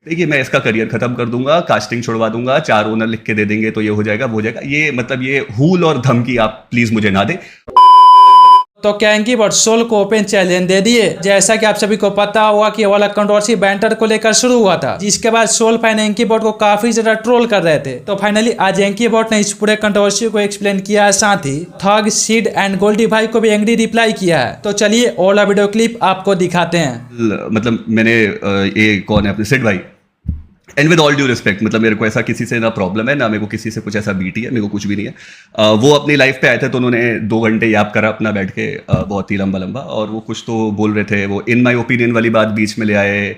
देखिए मैं इसका करियर खत्म कर दूंगा, कास्टिंग छुड़वा दूंगा, 4 ओनर लिख के दे देंगे तो ये हो जाएगा वो हो जाएगा। ये मतलब ये हूल और धमकी आप प्लीज मुझे ना दें। तो कैंकी बट सोल को ओपन चैलेंज दे दिए। जैसा कि आप सभी को पता होगा कि वाला कंट्रोवर्सी बैंटर को लेकर शुरू हुआ था, जिसके बाद सोल फैन एंकी बॉट को काफी ज्यादा ट्रोल कर रहे थे। तो फाइनली आज एंकी बॉट ने इस पूरे कंट्रोवर्सी को एक्सप्लेन किया है, साथ ही थग, सीड एंड गोल्डी भाई को भी एंग्री रिप्लाई किया है। तो चलिए वाला वीडियो क्लिप आपको दिखाते हैं। मतलब मैंने ये कौन है अपने सिड भाई, and with all due respect, मतलब मेरे को ऐसा किसी से ना प्रॉब्लम है ना मेरे को किसी से कुछ ऐसा बीटी है, मेरे को कुछ भी नहीं है। वो अपनी लाइफ पे आए थे तो उन्होंने 2 घंटे याप करा अपना बैठ के, बहुत ही लंबा लंबा, और वो कुछ तो बोल रहे थे, वो इन माई ओपिनियन वाली बात बीच में ले आए।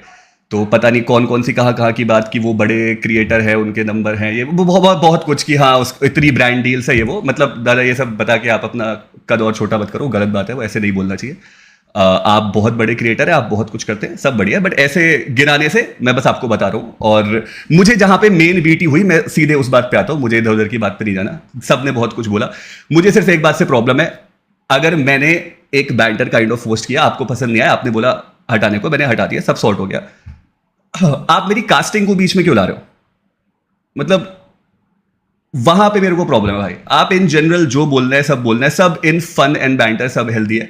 तो पता नहीं कौन कौन सी कहाँ की बात की, वो बड़े क्रिएटर है उनके नंबर हैं, ये बहुत कुछ की, हाँ उस इतनी ब्रांड डील्स है ये वो, मतलब दादा ये सब बता के आप अपना कद और छोटा मत करो, गलत बात है, वो ऐसे नहीं बोलना चाहिए। आप बहुत बड़े क्रिएटर है, आप बहुत कुछ करते हैं, सब बढ़िया, बट ऐसे गिनाने से मैं बस आपको बता रहा हूँ। और मुझे जहां पे मेन बीटी हुई मैं सीधे उस बात पे आता हूँ, मुझे इधर उधर की बात पे नहीं जाना। सबने बहुत कुछ बोला, मुझे सिर्फ एक बात से प्रॉब्लम है। अगर मैंने एक बैंटर काइंड ऑफ पोस्ट किया, आपको पसंद नहीं आया, आपने बोला हटाने को, मैंने हटा दिया, सब सॉर्ट हो गया। आप मेरी कास्टिंग को बीच में क्यों ला रहे हो? मतलब वहां पे मेरे को प्रॉब्लम है भाई। आप इन जनरल जो बोलना है सब बोलना है, सब इन फन एंड बैंटर, सब हेल्दी है,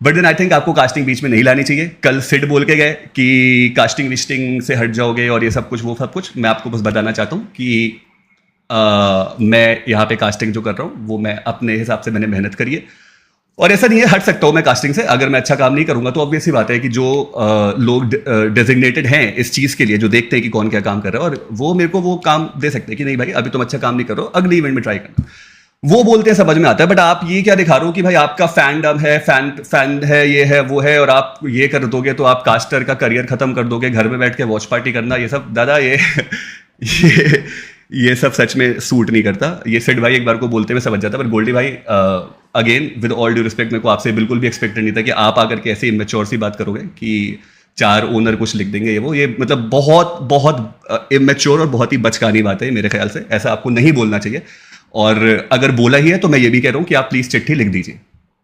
बट देन आई थिंक आपको कास्टिंग बीच में नहीं लानी चाहिए। कल सिड बोल के गए कि कास्टिंग विस्टिंग से हट जाओगे और ये सब कुछ वो सब कुछ। मैं आपको बस बताना चाहता हूँ कि मैं यहाँ पे कास्टिंग जो कर रहा हूँ वो मैं अपने हिसाब से मैंने मेहनत करी है, और ऐसा नहीं है हट सकता हूँ मैं कास्टिंग से। अगर मैं अच्छा काम नहीं करूंगा तो ऑब्वियस सी बात है कि जो लोग डेजिग्नेटेड हैं इस चीज़ के लिए, जो देखते हैं कि कौन क्या काम कर रहा है, और वो मेरे को वो काम दे सकते हैं कि नहीं भाई अभी तुम अच्छा काम नहीं कर रहे हो, अगली इवेंट में ट्राई करना। वो बोलते हैं, समझ में आता है, बट आप ये क्या दिखा रहे हो कि भाई आपका फैंडम है, फैन है, ये है वो है, और आप ये कर दोगे तो आप कास्टर का करियर खत्म कर दोगे, घर में बैठ के वॉच पार्टी करना, ये सब दादा ये ये सब सच में सूट नहीं करता। ये सिड भाई एक बार को बोलते हुए समझ जाता, पर गोल्डी भाई again with all due respect, मेरे को आपसे बिल्कुल भी एक्सपेक्टेड नहीं था कि आप आकर के ऐसे इमेच्योर सी बात करोगे कि 4 ओनर कुछ लिख देंगे, ये मतलब बहुत इमेच्योर और बहुत ही बचकानी बात है मेरे ख्याल से। ऐसा आपको नहीं बोलना चाहिए, और अगर बोला ही है तो मैं ये भी कह रहा हूँ कि आप प्लीज चिट्ठी लिख दीजिए।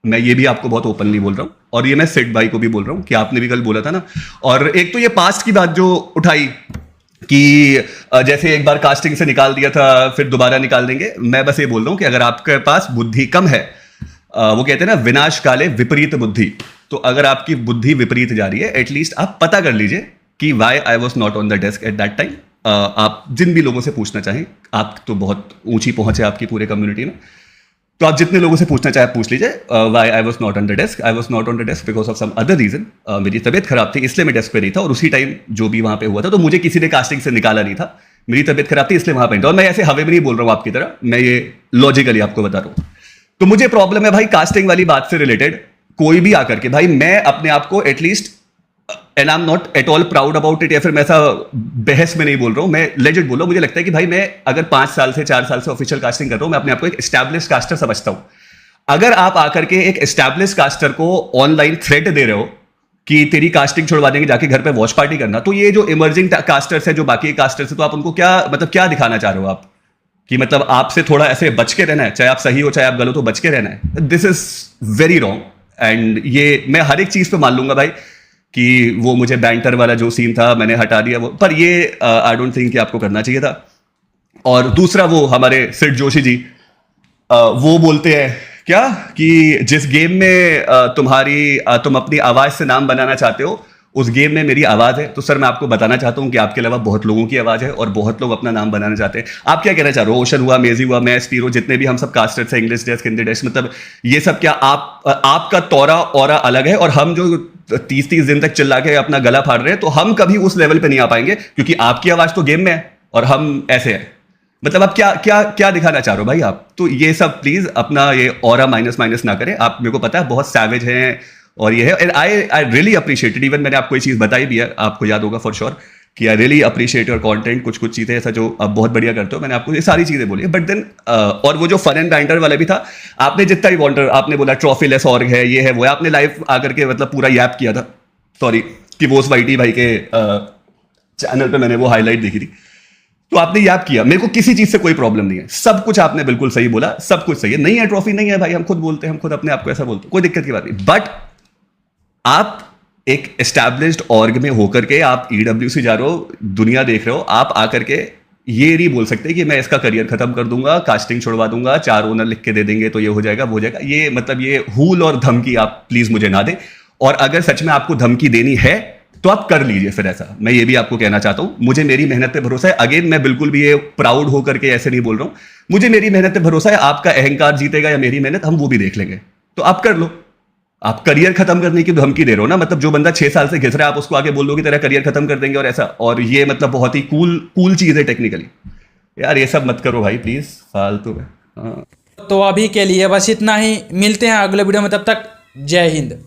मैं ये भी आपको बहुत ओपनली बोल रहा हूँ, और ये मैं सिड भाई को भी बोल रहा हूँ कि आपने भी कल बोला था ना। और एक तो ये पास्ट की बात जो उठाई कि जैसे एक बार कास्टिंग से निकाल दिया था फिर दोबारा निकाल देंगे, मैं बस ये बोल रहा हूँ कि अगर आपके पास बुद्धि कम है, वो कहते हैं ना विनाश काले विपरीत बुद्धि, तो अगर आपकी बुद्धि विपरीत जा रही है, एटलीस्ट आप पता कर लीजिए कि why I was not on the desk at that time. आप जिन भी लोगों से पूछना चाहें, आप तो बहुत ऊंची पहुंच है आपकी पूरे कम्युनिटी में, तो आप जितने लोगों से पूछना चाहे पूछ लीजिए, why I was not on the desk. I was not on the desk because of some other reason. मेरी तबियत खराब थी इसलिए मैं डेस्क पे नहीं था, और उसी टाइम जो भी वहां पे हुआ था तो मुझे किसी ने कास्टिंग से निकाला नहीं था, मेरी तबियत खराब थी इसलिए वहां पे नहीं था। और मैं ऐसे हवे में नहीं बोल रहा हूँ आपकी तरह, मैं ये लॉजिकली आपको बता रहा हूँ। तो मुझे प्रॉब्लम है भाई कास्टिंग वाली बात से रिलेटेड, कोई भी आकर के, भाई मैं अपने आप को at least, and I am not at all proud about it, या फिर मैं ऐसा बहस में नहीं बोल रहा हूँ, मैं लेजिट बोल रहा हूँ। मुझे लगता है कि भाई मैं अगर 5 साल से 4 साल से ऑफिशियल कास्टिंग कर रहा हूँ, मैं अपने आप को एक एस्टैब्लिश कास्टर समझता हूँ। अगर आप आकर के एक एस्टैब्लिश कास्टर को ऑनलाइन थ्रेट दे रहे हो कि तेरी कास्टिंग छुड़वा देंगे, जाके घर पे वॉच पार्टी करना, तो ये जो इमर्जिंग कास्टर्स है, जो बाकी कास्टर्स है, तो आप उनको क्या मतलब क्या दिखाना चाह रहे हो आप? कि मतलब आपसे थोड़ा ऐसे बच के रहना है, चाहे आप सही हो चाहे आप गलत हो, बच के रहना है। This is very wrong, and ये मैं हर एक चीज पे मान लूंगा भाई कि वो मुझे बैंटर वाला जो सीन था मैंने हटा दिया वो, पर ये आई डोंट थिंक कि आपको करना चाहिए था। और दूसरा वो हमारे सिड जोशी जी, वो बोलते हैं क्या कि जिस गेम में तुम अपनी आवाज से नाम बनाना चाहते हो, उस गेम में मेरी आवाज है। तो सर मैं आपको बताना चाहता हूं कि आपके अलावा बहुत लोगों की आवाज है और बहुत लोग अपना नाम बनाना चाहते हैं। आप क्या कहना चाह रहे हो? ओशन हुआ, मेजी हुआ, मैं, स्पीरो, जितने भी हम सब कास्टर्स हैं, इंग्लिश डेस्क, हिंदी डेस्क, मतलब ये सब क्या आपका तौरा औरा अलग है, और हम जो 30-30 दिन तक चिल्ला के अपना गला फाड़ रहे हैं, तो हम कभी उस लेवल पे नहीं आ पाएंगे, क्योंकि आपकी आवाज तो गेम में है और हम ऐसे हैं। मतलब आप क्या क्या क्या दिखाना चाह रहे हो भाई आप? तो ये सब प्लीज अपना ये ऑरा माइनस ना करें। आप, मेरे को पता है बहुत सैवेज हैं और ये है, and I really appreciate it. Even मैंने आपको ये चीज बताई भी है, आपको याद होगा फॉर श्योर, कि I really appreciate your content. कुछ चीजें ऐसा जो आप बहुत बढ़िया करते हो, मैंने आपको ये सारी चीजें बोली है, बट देन और वो जो फन एंड बैंटर वाला भी था, आपने जितना भी वॉन्टर, आपने बोला ट्रॉफी लेस ऑर्ग है, ये है वो है, आपने लाइव आकर के मतलब पूरा यैप किया था, सॉरी, कि वो वाईटी भाई के चैनल पे मैंने वो हाईलाइट देखी थी, तो आपने याद किया। मेरे को किसी चीज से कोई प्रॉब्लम नहीं है, सब कुछ आपने बिल्कुल सही बोला, सब कुछ सही है। नहीं है ट्रॉफी, नहीं है भाई, हम खुद बोलते हैं, हम खुद अपने आप को ऐसा बोलते हैं, कोई दिक्कत की बात नहीं। बट आप एक एस्टैब्लिश्ड ऑर्ग में होकर के आप ईडब्ल्यूसी जा रहे हो, दुनिया देख रहे हो, आप आकर के ये नहीं बोल सकते कि मैं इसका करियर खत्म कर दूंगा, कास्टिंग छुड़वा दूंगा, 4 ओनर लिख के दे देंगे तो ये हो जाएगा, वो हो जाएगा। ये मतलब ये हूल और धमकी आप प्लीज मुझे ना दें। और अगर सच में आपको धमकी देनी है तो आप कर लीजिए फिर ऐसा। मैं ये भी आपको कहना चाहता हूं, मुझे मेरी मेहनत पे भरोसा है। अगेन मैं बिल्कुल भी ये प्राउड होकर के ऐसे नहीं बोल रहा हूं, मुझे मेरी मेहनत पे भरोसा है। आपका अहंकार जीतेगा या मेरी मेहनत, हम वो भी देख लेंगे। तो आप कर लो। आप करियर खत्म करने की धमकी दे रहे हो ना, मतलब जो बंदा 6 साल से घिस रहा है आप उसको आगे बोल दो कि तेरा करियर खत्म कर देंगे और ऐसा। और ये मतलब बहुत ही कूल चीज है टेक्निकली। यार ये सब मत करो भाई प्लीज, फालतू है। हाँ। तो अभी के लिए बस इतना ही, मिलते हैं अगले वीडियो में, तब तक जय हिंद।